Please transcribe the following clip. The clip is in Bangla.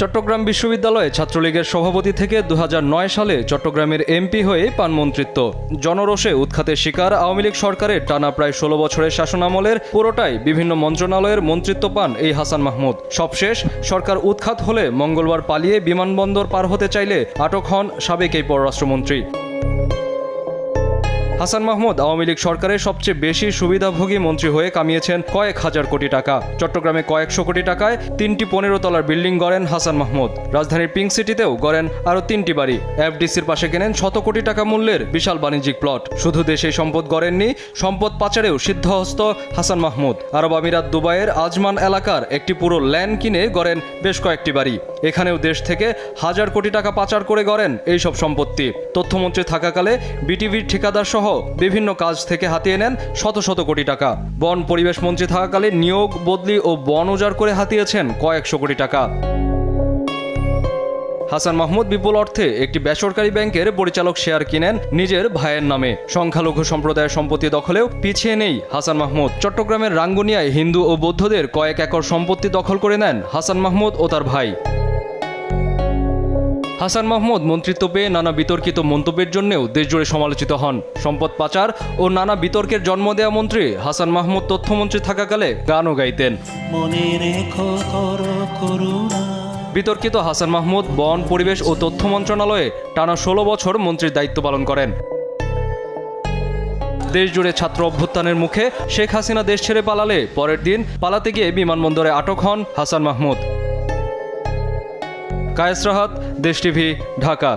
চট্টগ্রাম বিশ্ববিদ্যালয়ে ছাত্রলীগের সভাপতি থেকে 2009 সালে চট্টগ্রামের এমপি হয়ে পান মন্ত্রিত্ব। জনরোষে উৎখাতের শিকার আওয়ামী লীগ সরকারের টানা প্রায় 16 বছরের শাসনামলের পুরোটাই বিভিন্ন মন্ত্রণালয়ের মন্ত্রিত্ব পান এই হাসান মাহমুদ। সবশেষ সরকার উৎখাত হলে মঙ্গলবার পালিয়ে বিমানবন্দর পার হতে চাইলে আটক হন সাবেক এই পররাষ্ট্রমন্ত্রী। হাসান মাহমুদ আওয়ামী লীগ সরকারের সবচেয়ে বেশি সুবিধাভোগী মন্ত্রী হয়ে কামিয়েছেন কয়েক হাজার কোটি টাকা। চট্টগ্রামে কয়েকশো কোটি টাকায় 3টি 15 তলার বিল্ডিং গড়েন হাসান মাহমুদ। রাজধানীর পিঙ্ক সিটিতেও গড়েন আরও 3টি বাড়ি। এফডিসির পাশে কেনেন শত কোটি টাকা মূল্যের বিশাল বাণিজ্যিক প্লট। শুধু দেশে সম্পদ গড়েননি, সম্পদ পাচারেও সিদ্ধহস্ত হাসান মাহমুদ। আরব আমিরাত দুবাইয়ের আজমান এলাকার একটি পুরো ল্যান্ড কিনে গড়েন বেশ কয়েকটি বাড়ি। এখানেও দেশ থেকে হাজার কোটি টাকা পাচার করে গড়েন এইসব সম্পত্তি। তথ্যমন্ত্রী থাকাকালে বিটিভির ঠিকাদার সহ বিভিন্ন কাজ থেকে হাতিয়ে নেন শত শত কোটি টাকা। বন পরিবেশ মন্ত্রী থাকাকালে নিয়োগ, বদলি ও বন উজাড় করে হাতিয়েছেন কয়েকশো কোটি টাকা। হাসান মাহমুদ বিপুল অর্থে একটি বেসরকারি ব্যাংকের পরিচালক শেয়ার কিনেন নিজের ভাইয়ের নামে। সংখ্যালঘু সম্প্রদায়ের সম্পত্তি দখলেও পিছিয়ে নেই হাসান মাহমুদ। চট্টগ্রামের রাঙ্গুনিয়ায় হিন্দু ও বৌদ্ধদের কয়েক একর সম্পত্তি দখল করে নেন হাসান মাহমুদ ও তার ভাই। হাসান মাহমুদ মন্ত্রিত্ব পেয়ে নানা বিতর্কিত মন্তব্যের জন্যও দেশজুড়ে সমালোচিত হন। সম্পদ পাচার ও নানা বিতর্কের জন্ম দেয়া মন্ত্রী হাসান মাহমুদ তথ্যমন্ত্রী থাকাকালে গানও গাইতেন। বিতর্কিত হাসান মাহমুদ বন, পরিবেশ ও তথ্য মন্ত্রণালয়ে টানা 16 বছর মন্ত্রীর দায়িত্ব পালন করেন। দেশজুড়ে ছাত্র অভ্যুত্থানের মুখে শেখ হাসিনা দেশ ছেড়ে পালালে পরের দিন পালাতে গিয়ে বিমানবন্দরে আটক হন হাসান মাহমুদ। কায়েস রাহাত, দেশ টিভি, ঢাকা।